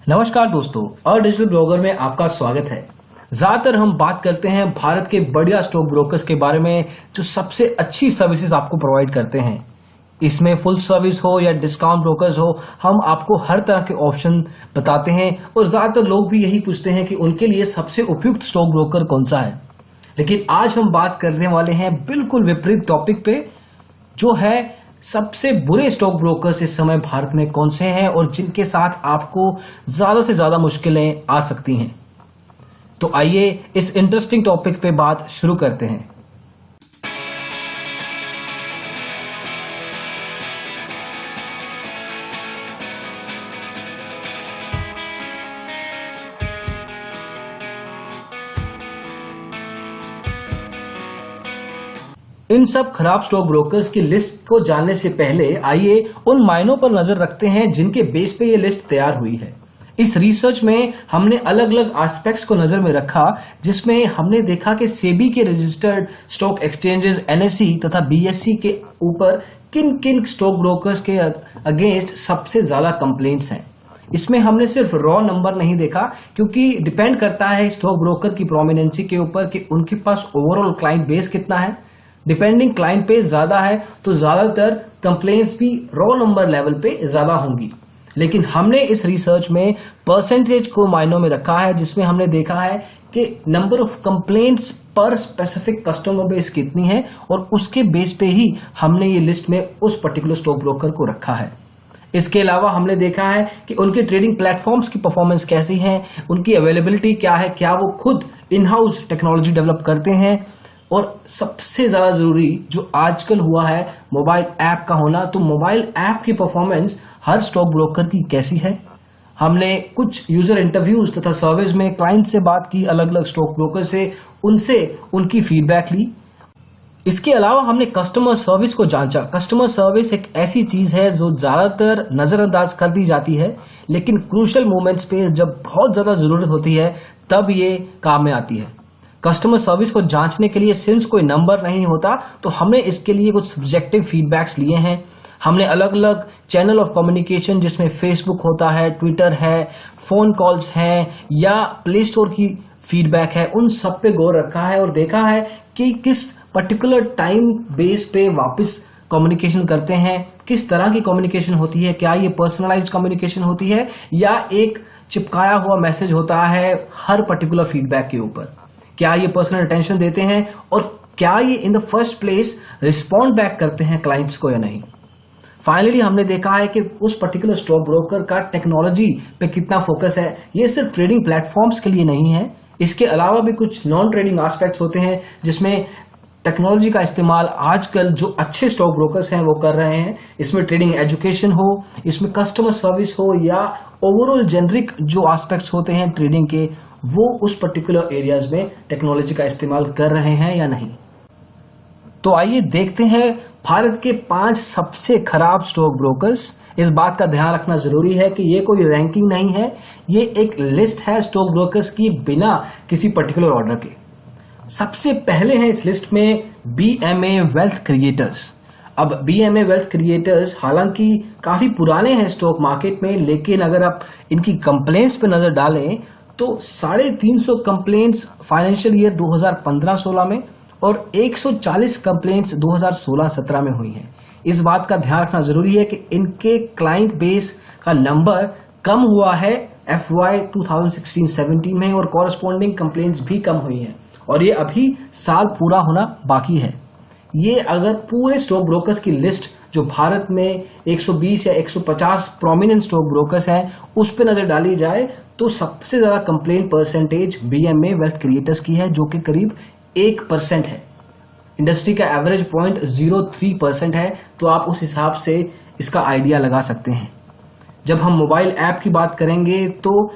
नमस्कार दोस्तों, और डिजिटल ब्लॉगर में आपका स्वागत है। ज्यादातर हम बात करते हैं भारत के बढ़िया स्टॉक ब्रोकर्स के बारे में जो सबसे अच्छी सर्विसेज आपको प्रोवाइड करते हैं। इसमें फुल सर्विस हो या डिस्काउंट ब्रोकर्स हो, हम आपको हर तरह के ऑप्शन बताते हैं और ज्यादातर लोग भी यही पूछते हैं कि उनके लिए सबसे उपयुक्त स्टॉक ब्रोकर कौन सा है। लेकिन आज हम बात करने वाले हैं बिल्कुल विपरीत टॉपिक पे, जो है सबसे बुरे स्टॉक ब्रोकर्स इस समय भारत में कौन से हैं और जिनके साथ आपको ज्यादा से ज्यादा मुश्किलें आ सकती हैं। तो आइए इस इंटरेस्टिंग टॉपिक पे बात शुरू करते हैं। इन सब खराब स्टॉक ब्रोकर्स की लिस्ट को जानने से पहले आइए उन मायनों पर नजर रखते हैं जिनके बेस पे ये लिस्ट तैयार हुई है। इस रिसर्च में हमने अलग अलग एस्पेक्ट्स को नजर में रखा, जिसमें हमने देखा कि सेबी के रजिस्टर्ड स्टॉक एक्सचेंजेस एनएसई तथा बीएसई के ऊपर किन किन स्टॉक ब्रोकर्स के अगेंस्ट सबसे ज्यादा कंप्लेंट्स हैं। इसमें हमने सिर्फ रॉ नंबर नहीं देखा, क्योंकि डिपेंड करता है स्टॉक ब्रोकर की प्रोमिनेंसी के ऊपर कि उनके पास ओवरऑल क्लाइंट बेस कितना है। डिपेंडिंग क्लाइंट पे ज्यादा है तो ज्यादातर कंप्लेंट्स भी रॉ नंबर लेवल पे ज्यादा होंगी। लेकिन हमने इस रिसर्च में परसेंटेज को मायनों में रखा है, जिसमें हमने देखा है कि नंबर ऑफ कंप्लेंट्स पर स्पेसिफिक कस्टमर बेस कितनी है और उसके बेस पे ही हमने ये लिस्ट में उस पर्टिकुलर स्टॉक ब्रोकर को रखा है। इसके अलावा हमने देखा है कि उनके ट्रेडिंग प्लेटफॉर्म्स की परफॉर्मेंस कैसी है, उनकी अवेलेबिलिटी क्या है, क्या वो खुद इन हाउस टेक्नोलॉजी डेवलप करते हैं, और सबसे ज्यादा जरूरी जो आजकल हुआ है मोबाइल ऐप का होना। तो मोबाइल ऐप की परफॉर्मेंस हर स्टॉक ब्रोकर की कैसी है। हमने कुछ यूजर इंटरव्यूज तथा सर्वेज में क्लाइंट से बात की, अलग अलग स्टॉक ब्रोकर से, उनसे उनकी फीडबैक ली। इसके अलावा हमने कस्टमर सर्विस को जांचा। कस्टमर सर्विस एक ऐसी चीज है जो ज्यादातर नजरअंदाज कर दी जाती है, लेकिन क्रूशियल मोमेंट्स पे जब बहुत ज्यादा जरूरत होती है तब ये काम में आती है। कस्टमर सर्विस को जांचने के लिए सिंस कोई नंबर नहीं होता, तो हमने इसके लिए कुछ सब्जेक्टिव फीडबैक्स लिए हैं। हमने अलग अलग चैनल ऑफ कम्युनिकेशन, जिसमें फेसबुक होता है, ट्विटर है, फोन कॉल्स हैं या प्ले स्टोर की फीडबैक है, उन सब पे गौर रखा है और देखा है कि किस पर्टिकुलर टाइम बेस पे वापस कम्युनिकेशन करते हैं, किस तरह की कम्युनिकेशन होती है, क्या ये पर्सनलाइज्ड कम्युनिकेशन होती है या एक चिपकाया हुआ मैसेज होता है हर पर्टिकुलर फीडबैक के ऊपर, क्या ये पर्सनल अटेंशन देते हैं और क्या ये in the first place respond back करते हैं क्लाइंट्स को या नहीं। फाइनली हमने देखा है कि उस पर्टिकुलर स्टॉक ब्रोकर का टेक्नोलॉजी पे कितना फोकस है। ये सिर्फ ट्रेडिंग प्लेटफॉर्म्स के लिए नहीं है, इसके अलावा भी कुछ नॉन ट्रेडिंग एस्पेक्ट्स होते हैं जिसमें टेक्नोलॉजी का इस्तेमाल आजकल जो अच्छे स्टॉक ब्रोकर्स हैं वो कर रहे हैं। इसमें ट्रेडिंग एजुकेशन हो, इसमें कस्टमर सर्विस हो या ओवरऑल जेनरिक जो एस्पेक्ट्स होते हैं ट्रेडिंग के, वो उस पर्टिकुलर एरियाज में टेक्नोलॉजी का इस्तेमाल कर रहे हैं या नहीं। तो आइए देखते हैं भारत के 5 सबसे खराब स्टॉक ब्रोकर्स। इस बात का ध्यान रखना जरूरी है कि ये कोई रैंकिंग नहीं है, ये एक लिस्ट है स्टॉक ब्रोकर्स की बिना किसी पर्टिकुलर ऑर्डर के। सबसे पहले है इस लिस्ट में बीएमए वेल्थ क्रिएटर्स। अब बीएमए वेल्थ क्रिएटर्स हालांकि काफी पुराने हैं स्टॉक मार्केट में, लेकिन अगर आप इनकी कंप्लेंट्स पे नजर डालें तो 350 कंप्लेंट्स फाइनेंशियल ईयर 2015-16 में और 140 कंप्लेंट्स 2016-17 में हुई हैं। इस बात का ध्यान रखना जरूरी है कि इनके क्लाइंट बेस का नंबर कम हुआ है FY 2016-17 में और कॉरस्पॉन्डिंग कंप्लेंट्स भी कम हुई हैं और ये अभी साल पूरा होना बाकी है। ये अगर पूरे स्टॉक ब्रोकर्स की लिस्ट जो भारत में 120 या 150 प्रोमिनेंट स्टॉक ब्रोकर्स हैं उस पे नजर डाली जाए तो सबसे ज्यादा complaint percentage BMA wealth creators की है, जो कि करीब 1% है। इंडस्ट्री का एवरेज 0.03% है, तो आप उस हिसाब से इसका आइडिया लगा सकते हैं। जब हम मोबाइल ऐप की बात करेंगे तो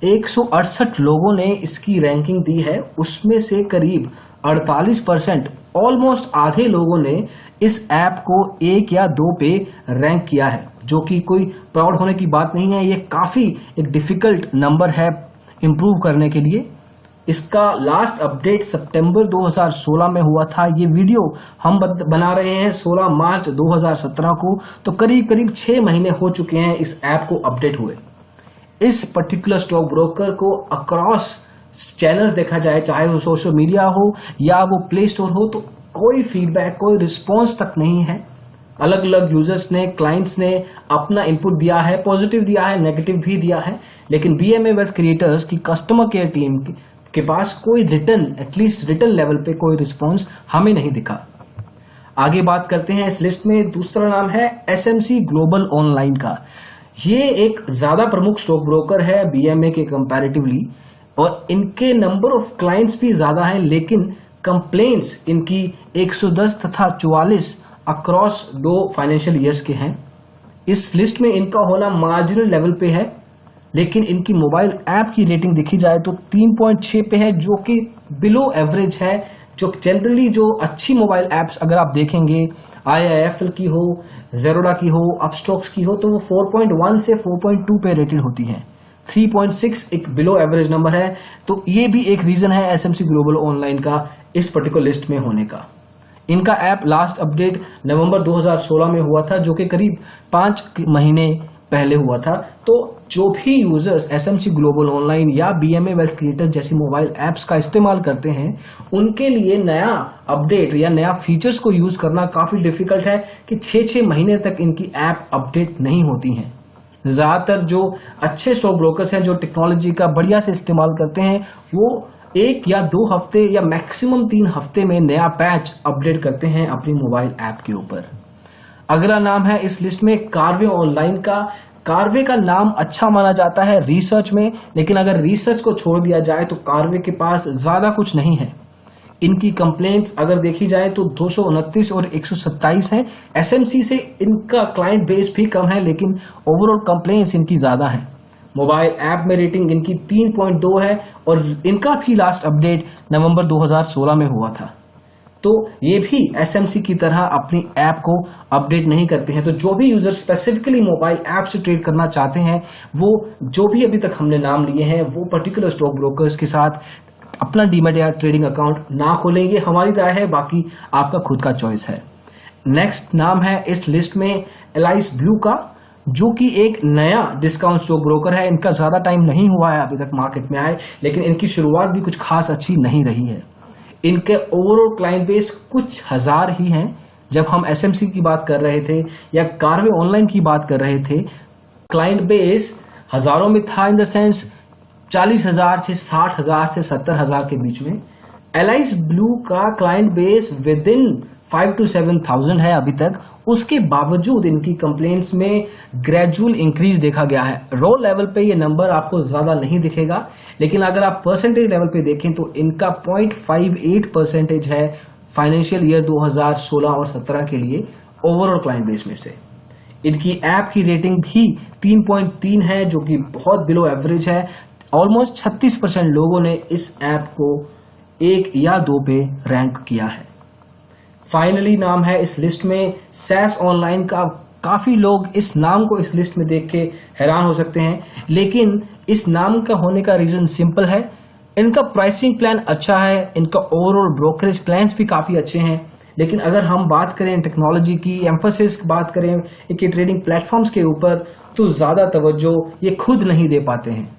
168 लोगों ने इसकी रैंकिंग दी है, उसमें से करीब 48% ऑलमोस्ट आधे लोगों ने इस ऐप को 1 या 2 पे रैंक किया है, जो कि कोई प्राउड होने की बात नहीं है। ये काफी एक डिफिकल्ट नंबर है इंप्रूव करने के लिए। इसका लास्ट अपडेट सितंबर 2016 में हुआ था। ये वीडियो हम बना रहे हैं 16 मार्च 2017 को, तो करीब करीब 6 महीने हो चुके हैं इस ऐप को अपडेट हुए। इस पर्टिकुलर स्टॉक ब्रोकर को अक्रॉस चैनल्स देखा जाए, चाहे वो सोशल मीडिया हो या वो प्ले स्टोर हो, तो कोई फीडबैक, कोई रिस्पॉन्स तक नहीं है। अलग अलग यूजर्स ने, क्लाइंट्स ने अपना इनपुट दिया है, पॉजिटिव दिया है, नेगेटिव भी दिया है, लेकिन बीएमए वेल्थ क्रिएटर्स की कस्टमर केयर टीम के पास कोई रिटर्न, एटलीस्ट रिटर्न लेवल पे कोई रिस्पॉन्स हमें नहीं दिखा। आगे बात करते हैं इस लिस्ट में। दूसरा नाम है एसएमसी ग्लोबल ऑनलाइन का। ये एक ज्यादा प्रमुख स्टॉक ब्रोकर है बीएमए के कंपैरेटिवली, और इनके नंबर ऑफ क्लाइंट्स भी ज्यादा हैं, लेकिन कंप्लेंट्स इनकी 110 तथा 44 अक्रॉस 2 फाइनेंशियल ईयर्स के हैं। इस लिस्ट में इनका होना मार्जिनल लेवल पे है, लेकिन इनकी मोबाइल ऐप की रेटिंग देखी जाए तो 3.6 पे है, जो कि बिलो एवरेज है। जो जनरली जो अच्छी मोबाइल ऐप्स अगर आप देखेंगे, IIFL की हो, जेरोडा की हो, अपस्टॉक्स की हो, तो वो 4.1 से 4.2 पे रेटेड होती हैं। 3.6 एक बिलो एवरेज नंबर है। तो ये भी एक रीजन है एसएमसी ग्लोबल ऑनलाइन का इस पर्टिकुलर लिस्ट में होने का। इनका ऐप लास्ट अपडेट नवंबर 2016 में हुआ था, जो कि करीब 5 महीने पहले हुआ था। तो जो भी यूजर्स एसएमसी ग्लोबल ऑनलाइन या बीएमए वेल्थ क्रिएटर जैसी मोबाइल ऐप्स का इस्तेमाल करते हैं, उनके लिए नया अपडेट या नया फीचर्स को यूज करना काफी डिफिकल्ट है कि 6-6 महीने तक इनकी ऐप अपडेट नहीं होती हैं। ज्यादातर जो अच्छे स्टॉक ब्रोकर्स हैं, जो टेक्नोलॉजी का बढ़िया से इस्तेमाल करते हैं, वो 1 या 2 हफ्ते या मैक्सिमम 3 हफ्ते में नया पैच अपडेट करते हैं अपनी मोबाइल ऐप के ऊपर। अगला नाम है इस लिस्ट में कार्वे ऑनलाइन का। कार्वे का नाम अच्छा माना जाता है रिसर्च में, लेकिन अगर रिसर्च को छोड़ दिया जाए तो कार्वे के पास ज्यादा कुछ नहीं है। इनकी कंप्लेंट्स अगर देखी जाए तो 229 और 127 हैं। एसएमसी से इनका क्लाइंट बेस भी कम है, लेकिन ओवरऑल कंप्लेंट्स इनकी ज्यादा हैं। मोबाइल ऐप में रेटिंग इनकी 3.2 है, और इनका भी लास्ट अपडेट नवंबर 2016 में हुआ था। तो ये भी एसएमसी की तरह अपनी ऐप को अपडेट नहीं करते हैं। तो जो भी यूजर स्पेसिफिकली मोबाइल ऐप से ट्रेड करना चाहते हैं, वो जो भी अभी तक हमने नाम लिए हैं, वो पर्टिकुलर स्टॉक ब्रोकर्स के साथ अपना डीमैट या ट्रेडिंग अकाउंट ना खोलें। ये हमारी राय है, बाकी आपका खुद का चॉइस है। नेक्स्ट नाम है इस लिस्ट में एलाइस ब्लू का, जो कि एक नया डिस्काउंट स्टॉक ब्रोकर है। इनका ज्यादा टाइम नहीं हुआ है अभी तक मार्केट में आए, लेकिन इनकी शुरुआत भी कुछ खास अच्छी नहीं रही है। इनके ओवरऑल क्लाइंट बेस कुछ हजार ही हैं। जब हम एसएमसी की बात कर रहे थे या कार्वे ऑनलाइन की बात कर रहे थे, क्लाइंट बेस हजारों में था, इन द सेंस 40,000 से 60,000 से 70,000 के बीच में। एलाइस ब्लू का client base with in 5 to 7,000 है अभी तक। उसके बावजूद इनकी कंप्लेंट्स में ग्रेजुअल इंक्रीज देखा गया है। रो लेवल पे ये नंबर आपको ज्यादा नहीं दिखेगा, लेकिन अगर आप परसेंटेज लेवल पे देखें तो इनका 0.58% है फाइनेंशियल ईयर 2016 और 17 के लिए ओवरऑल क्लाइंट बेस में से। इनकी ऐप की रेटिंग भी 3.3 है, जो कि बहुत बिलो एवरेज है। ऑलमोस्ट 36% लोगों ने इस ऐप को 1 या 2 पे रैंक किया है। फाइनली नाम है इस लिस्ट में सैस ऑनलाइन का। काफी लोग इस नाम को इस लिस्ट में देख के हैरान हो सकते हैं, लेकिन इस नाम का होने का रीजन सिंपल है। इनका प्राइसिंग प्लान अच्छा है, इनका ओवरऑल ब्रोकरेज प्लान्स भी काफी अच्छे हैं, लेकिन अगर हम बात करें टेक्नोलॉजी की, एम्फोसिस बात करें इनके ट्रेडिंग प्लेटफॉर्म्स के ऊपर, तो ज्यादा तवज्जो ये खुद नहीं दे पाते हैं।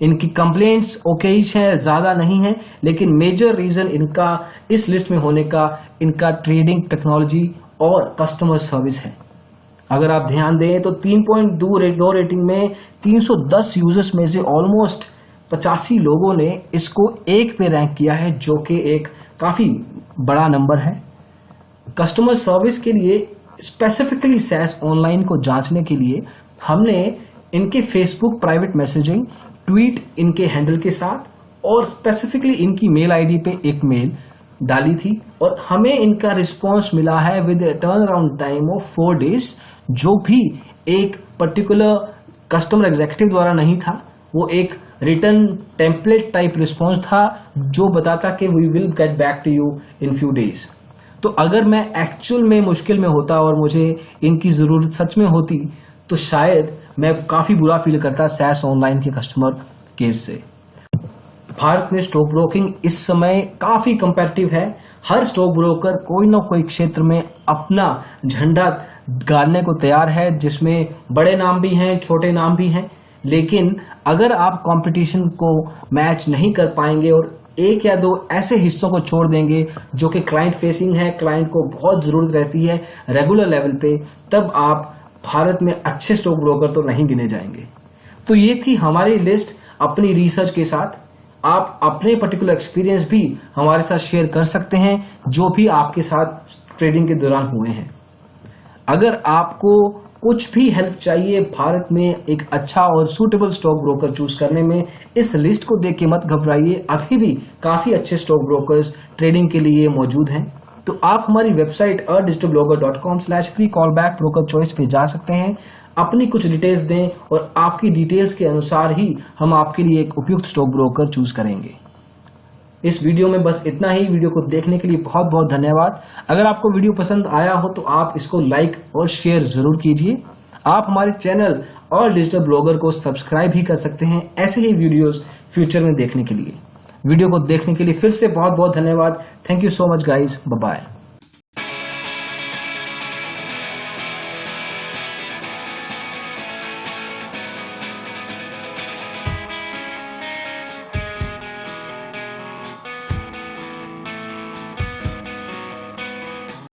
इनकी कंप्लेंट्स ओकेज है, ज्यादा नहीं है, लेकिन मेजर रीजन इनका इस लिस्ट में होने का इनका ट्रेडिंग टेक्नोलॉजी और कस्टमर सर्विस है। अगर आप ध्यान दें तो 3.2 रेटिंग में 310 यूजर्स में से ऑलमोस्ट 85 लोगों ने इसको 1 पे रैंक किया है, जो कि एक काफी बड़ा नंबर है। कस्टमर सर्विस के लिए स्पेसिफिकली सैस ऑनलाइन को जांचने के लिए हमने इनके फेसबुक प्राइवेट मैसेजिंग, ट्वीट इनके हैंडल के साथ और स्पेसिफिकली इनकी मेल आईडी पे एक मेल डाली थी, और हमें इनका रिस्पांस मिला है with turn around time of 4 days, जो भी एक पर्टिकुलर कस्टमर एग्जीक्यूटिव द्वारा नहीं था। वो एक रिटर्न टेम्पलेट टाइप रिस्पांस था, जो बताता कि we will get back to you in few days. तो अगर मैं एक्चुअल में मुश्किल में होता और मुझे इनकी जरूरत सच में होती, तो शायद मैं काफी बुरा फील करता सैस ऑनलाइन के कस्टमर केयर से। भारत में स्टॉक ब्रोकिंग इस समय काफी कंपेटिटिव है। हर स्टॉक ब्रोकर कोई ना कोई क्षेत्र में अपना झंडा गाड़ने को तैयार है, जिसमें बड़े नाम भी हैं, छोटे नाम भी हैं, लेकिन अगर आप कंपटीशन को मैच नहीं कर पाएंगे और एक या दो ऐसे हिस्सों को छोड़ देंगे जो कि क्लाइंट फेसिंग है, क्लाइंट को बहुत जरूरत रहती है रेगुलर लेवल पे, तब आप भारत में अच्छे स्टॉक ब्रोकर तो नहीं गिने जाएंगे। तो ये थी हमारी लिस्ट अपनी रिसर्च के साथ। आप अपने पर्टिकुलर एक्सपीरियंस भी हमारे साथ शेयर कर सकते हैं जो भी आपके साथ ट्रेडिंग के दौरान हुए हैं। अगर आपको कुछ भी हेल्प चाहिए भारत में एक अच्छा और सूटेबल स्टॉक ब्रोकर चूज करने में, इस लिस्ट को देख के मत घबराइए। अभी भी काफी अच्छे स्टॉक ब्रोकर्स ट्रेडिंग के लिए मौजूद हैं। तो आप हमारी website digitalblogger.com/free callback broker choice पे जा सकते हैं, अपनी कुछ डिटेल्स दें और आपकी डिटेल्स के अनुसार ही हम आपके लिए एक उपयुक्त स्टॉक ब्रोकर चूज करेंगे। इस वीडियो में बस इतना ही। वीडियो को देखने के लिए बहुत बहुत धन्यवाद। अगर आपको वीडियो पसंद आया हो तो आप इसको लाइक और शेयर जरूर कीजिए। आप हमारे चैनल और डिजिटल ब्लॉगर को सब्सक्राइब भी कर सकते हैं ऐसे ही वीडियोस फ्यूचर में देखने के लिए। वीडियो को देखने के लिए फिर से बहुत बहुत धन्यवाद। Thank you so much guys, bye bye.